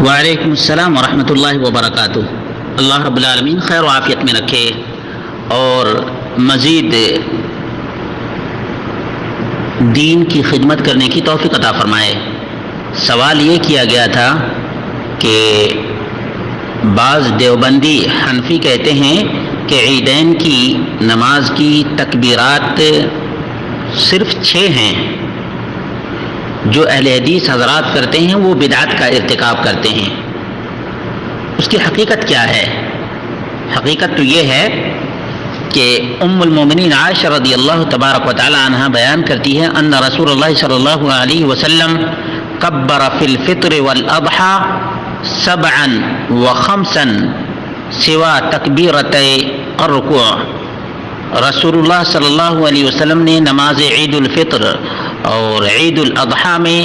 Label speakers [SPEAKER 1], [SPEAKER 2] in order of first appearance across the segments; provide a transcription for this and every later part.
[SPEAKER 1] وعلیکم السلام ورحمۃ اللہ وبرکاتہ۔ اللہ رب العالمین خیر و عافیت میں رکھے اور مزید دین کی خدمت کرنے کی توفیق عطا فرمائے۔ سوال یہ کیا گیا تھا کہ بعض دیوبندی حنفی کہتے ہیں کہ عیدین کی نماز کی تکبیرات صرف 6 ہیں، جو اہل حدیث حضرات کرتے ہیں وہ بدعت کا ارتکاب کرتے ہیں۔ اس کی حقیقت کیا ہے؟ حقیقت تو یہ ہے کہ ام المومنین عائشہ رضی اللہ تبارک و تعالی عنہا بیان کرتی ہے ان رسول اللہ صلی اللہ علیہ وسلم کبر فی الفطر والاضحی 7 و 5 سوا تکبیرتي الرکوع۔ رسول اللہ صلی اللہ علیہ وسلم نے نماز عید الفطر اور عید الاضحیٰ میں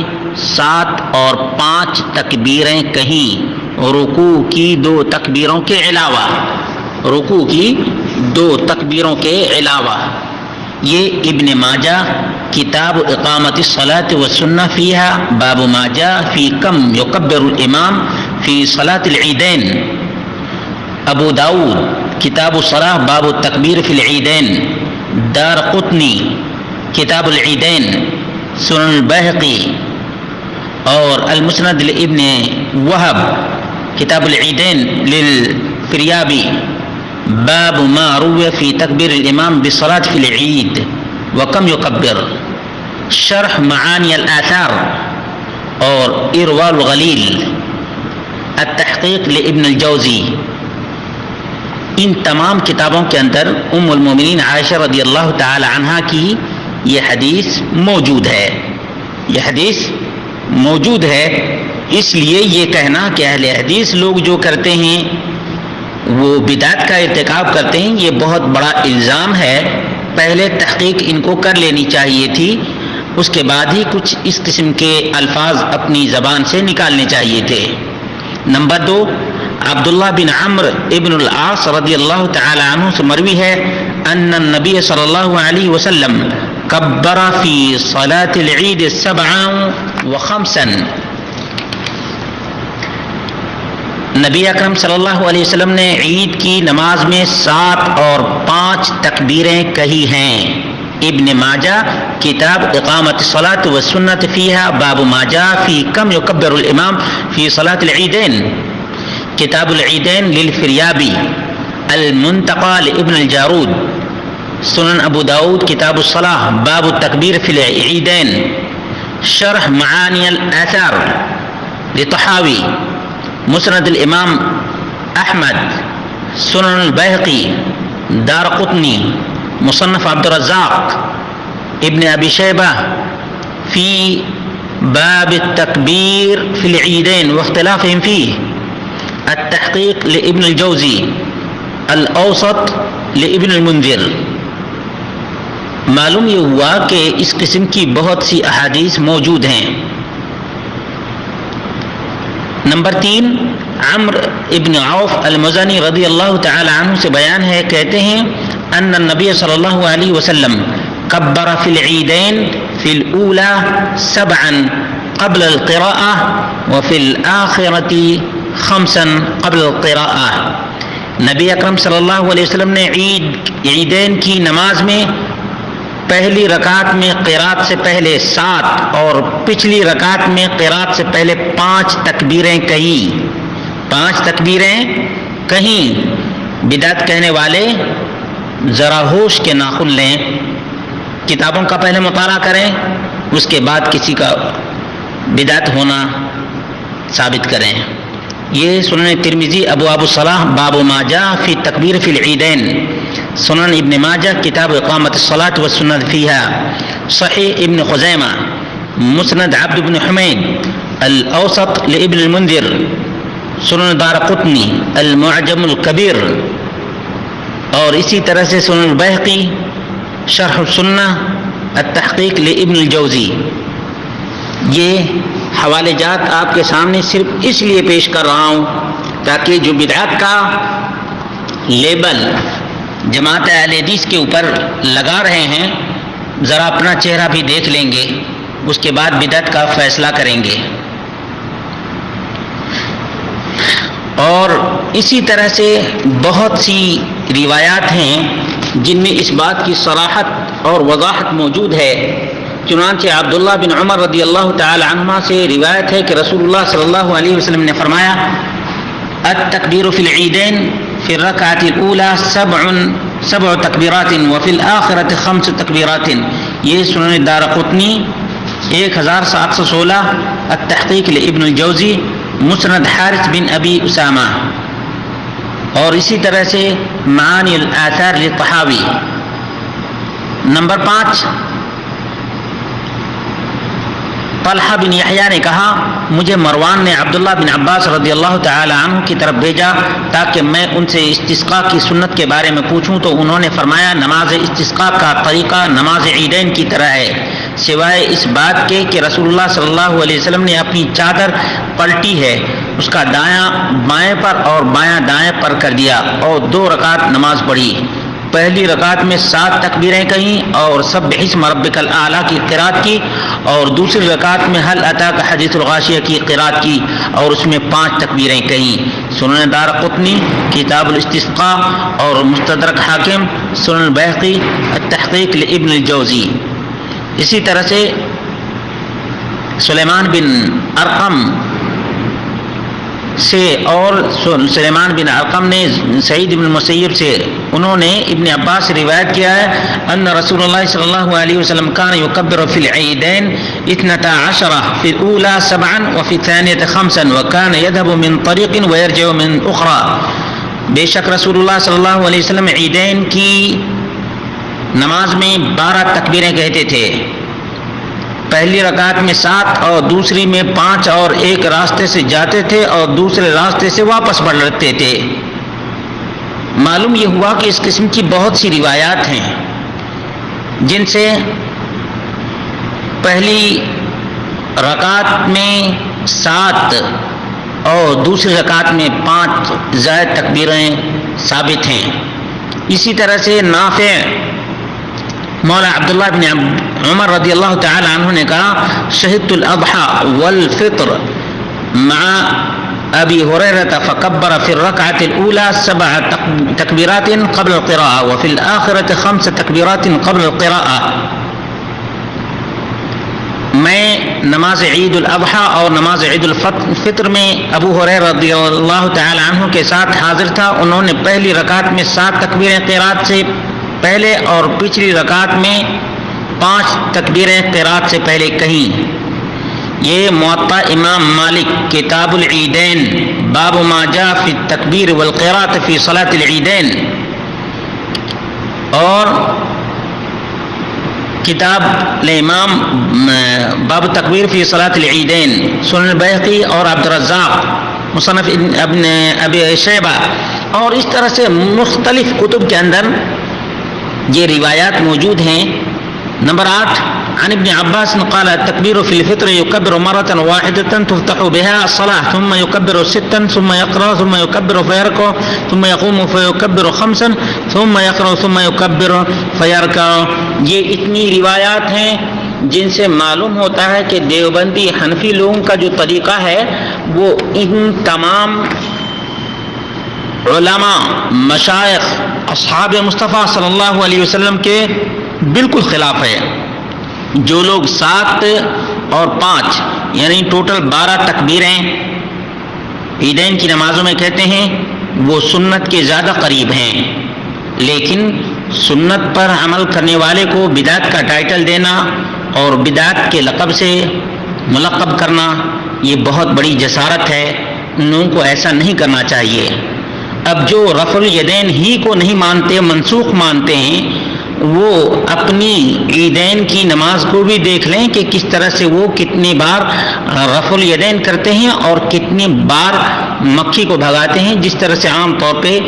[SPEAKER 1] 7 اور 5 تکبیریں کہیں، رکوع کی 2 تکبیروں کے علاوہ، رکوع کی 2 تکبیروں کے علاوہ۔ یہ ابن ماجہ کتاب اقامت الصلاۃ والسنہ فیہا باب ما جاء فی کم یکبر الامام فی صلاۃ العیدین، ابو داؤد کتاب الصلاۃ باب التکبیر فی العیدین، دارقطنی کتاب العیدین، سنن البیہقی اور المسند لابن وہب کتاب العیدین للفریابی باب ما روی فی تکبیر الامام بالصلاۃ فی العید وکم یکبر، شرح معانی الآثار اور ارواء الغلیل، التحقیق لابن الجوزی۔ ان تمام کتابوں کے اندر ام المومنین عائشہ رضی اللہ تعالی عنہا کی یہ حدیث موجود ہے، یہ حدیث موجود ہے۔ اس لیے یہ کہنا کہ اہل حدیث لوگ جو کرتے ہیں وہ بدعت کا ارتکاب کرتے ہیں، یہ بہت بڑا الزام ہے۔ پہلے تحقیق ان کو کر لینی چاہیے تھی، اس کے بعد ہی کچھ اس قسم کے الفاظ اپنی زبان سے نکالنے چاہیے تھے۔ نمبر 2، عبداللہ بن عمرو ابن العاص رضی اللہ تعالی عنہ سے مروی ہے ان النبی صلی اللہ علیہ وسلم کبر فی صلاۃ العید 7 و 5۔ نبی اکرم صلی اللہ علیہ وسلم نے عید کی نماز میں 7 اور 5 تکبیریں کہی ہیں۔ ابن ماجہ کتاب اقامت الصلاۃ والسنۃ فیہا باب ما جاء فی کم یکبر الامام فی صلاۃ العیدین، کتاب العیدین للفریابی، المنتقى لابن الجارود، سنن ابو داود کتاب الصلاۃ باب التکبیر فی العیدین، شرح معانی الآثار لطحاوی، مسند الامام احمد، سنن البیہقی، دارقطنی، مصنف عبد الرزاق، ابن ابی شیبہ فی باب التکبیر فی العیدین واختلافهم فیہ، التحقیق لابن الجوزی، الاوسط لابن المنذر۔ معلوم یہ ہوا کہ اس قسم کی بہت سی احادیث موجود ہیں۔ نمبر 3، عمرو ابن عوف المزنی رضی اللہ تعالی عنہ سے بیان ہے، کہتے ہیں ان النبی صلی اللہ علیہ وسلم کبر فی العیدین فی الاولی 7 قبل القراءة وفی الآخرة 5 قبل القراءة۔ نبی اکرم صلی اللہ علیہ وسلم نے عیدین کی نماز میں پہلی رکعت میں قرات سے پہلے 7 اور پچھلی رکعت میں قرات سے پہلے 5 تکبیریں کہی، 5 تکبیریں کہیں۔ بدعت کہنے والے ذرا ہوش کے ناخن لیں، کتابوں کا پہلے مطالعہ کریں، اس کے بعد کسی کا بدعت ہونا ثابت کریں۔ یہ سنن ترمذی ابواب الصلاۃ باب ما جاء فی تکبیر فی العیدین، سنن ابن ماجہ کتاب اقامت الصلاۃ والسنۃ فیہا، صحیح ابن خزیمہ، مسند عبد بن حمید، الاوسط لابن المنذر، سنن دارقطنی، المعجم الکبیر، اور اسی طرح سے سنن البیہقی، شرح السنہ، التحقیق لابن الجوزی۔ یہ حوالے جات آپ کے سامنے صرف اس لیے پیش کر رہا ہوں تاکہ جو بدعت کا لیبل جماعت اہل حدیث کے اوپر لگا رہے ہیں ذرا اپنا چہرہ بھی دیکھ لیں گے، اس کے بعد بدعت کا فیصلہ کریں گے۔ اور اسی طرح سے بہت سی روایات ہیں جن میں اس بات کی صراحت اور وضاحت موجود ہے. چنانچہ عبداللہ بن عمر رضی اللہ تعالی عنہما سے روایت ہے کہ رسول اللہ صلی اللہ علیہ وسلم نے فرمایا التکبیر فی العیدین فی الرکعۃ الاولی سبع تکبیرات وفی الآخرۃ 5 تکبیرات. یہ سنن دارقطنی 1716، التحقیق لابن الجوزی، مسند حارث بن ابی اسامہ، اور اسی طرح سے معانی الآثار للطحاوی. نمبر 5، طلحہ بن یحییٰ نے کہا مجھے مروان نے عبداللہ بن عباس رضی اللہ تعالی عنہ کی طرف بھیجا تاکہ میں ان سے استسقاء کی سنت کے بارے میں پوچھوں، تو انہوں نے فرمایا نماز استسقاء کا طریقہ نماز عیدین کی طرح ہے، سوائے اس بات کے کہ رسول اللہ صلی اللہ علیہ وسلم نے اپنی چادر پلٹی ہے، اس کا دایاں بائیں پر اور بایاں دائیں پر کر دیا اور 2 رکعت نماز پڑھی. پہلی رکعت میں 7 تکبیریں کہیں اور سبح اسم ربک الاعلی کی قرات کی، اور دوسری رکعت میں حل اتاک حدیث الغاشیہ کی قرات کی اور اس میں 5 تکبیریں کہیں. سنن دارقطنی کتاب الاستسقاء اور مستدرک حاکم، سنن البیہقی التحقیق لابن الجوزی. اسی طرح سے سلیمان بن ارقم سے اور سلیمان بن ارقم نے سعید بن مسیب سے انہوں نے ابن عباس سے روایت کیا ہے ان رسول اللہ صلی اللہ علیہ وسلم کان یکبر فی العیدین 12 فی الاولی 7 وفی الثانیۃ 5 وکان یذهب من طریق ویرجع من اخرى. بے شک رسول اللہ صلی اللہ علیہ وسلم عیدین کی نماز میں 12 تکبیریں کہتے تھے، پہلی رکعت میں 7 اور دوسری میں 5، اور ایک راستے سے جاتے تھے اور دوسرے راستے سے واپس پلٹتے تھے. معلوم یہ ہوا کہ اس قسم کی بہت سی روایات ہیں جن سے پہلی رکعت میں 7 اور دوسری رکعت میں 5 زائد تکبیریں ثابت ہیں. اسی طرح سے نافع مولا عبداللہ بن عمر رضی اللہ تعالی عنہ نے کہا شہدت الاضحى والفطر مع ابی ہریرہ فکبر فی الرکعۃ الاولی 7 تکبیرات قبل القراءة وفی الآخرۃ 5 تکبیرات قبل القراءة. میں نماز عید الاضحیٰ اور نماز عید الفطر میں ابو ہریرہ رضی اللہ تعالی عنہ کے ساتھ حاضر تھا. انہوں نے پہلی رکعت میں 7 تکبیریں قرات سے پہلے اور پچھلی رکعت میں 5 تکبیریں قرات سے پہلے کہیں. یہ موطا امام مالک کتاب العیدین باب ما جاء فی التکبیر والقراءۃ فی صلاۃ العیدین، اور کتاب الامام باب تکبیر فی صلاۃ العیدین، سنن البیہقی اور عبد الرزاق مصنف ابن ابی شیبہ، اور اس طرح سے مختلف کتب کے اندر یہ روایات موجود ہیں. نمبر 8، عن ابن عباس قال التكبير في الفطر يكبر مرة واحدة تفتح بها الصلاة ثم يكبر 6 ثم يقرأ ثم يكبر فيركع ثم يقوم فيكبر 5 ثم يقرأ ثم يكبر فيركع. یہ اتنی روایات ہیں جن سے معلوم ہوتا ہے کہ دیوبندی حنفی لوگوں کا جو طریقہ ہے وہ ان تمام علماء مشائخ اصحاب مصطفیٰ صلی اللہ علیہ وسلم کے بالکل خلاف ہے. جو لوگ 7 اور 5 یعنی ٹوٹل 12 تکبیریں عیدین کی نمازوں میں کہتے ہیں وہ سنت کے زیادہ قریب ہیں، لیکن سنت پر عمل کرنے والے کو بدعت کا ٹائٹل دینا اور بدعت کے لقب سے ملقب کرنا یہ بہت بڑی جسارت ہے. ان لوگوں کو ایسا نہیں کرنا چاہیے. اب جو رفع الیدین ہی کو نہیں مانتے، منسوخ مانتے ہیں، وہ اپنی عیدین کی نماز کو بھی دیکھ لیں کہ کس طرح سے وہ کتنی بار رفع الیدین کرتے ہیں اور کتنی بار مکھی کو بھگاتے ہیں، جس طرح سے عام طور پہ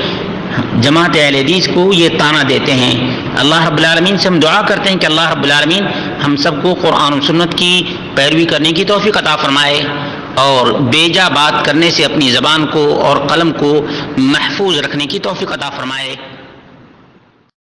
[SPEAKER 1] جماعت اہل حدیث کو یہ طعنہ دیتے ہیں. اللہ رب العالمین سے ہم دعا کرتے ہیں کہ اللہ رب العالمین ہم سب کو قرآن و سنت کی پیروی کرنے کی توفیق عطا فرمائے اور بیجا بات کرنے سے اپنی زبان کو اور قلم کو محفوظ رکھنے کی توفیق عطا فرمائے.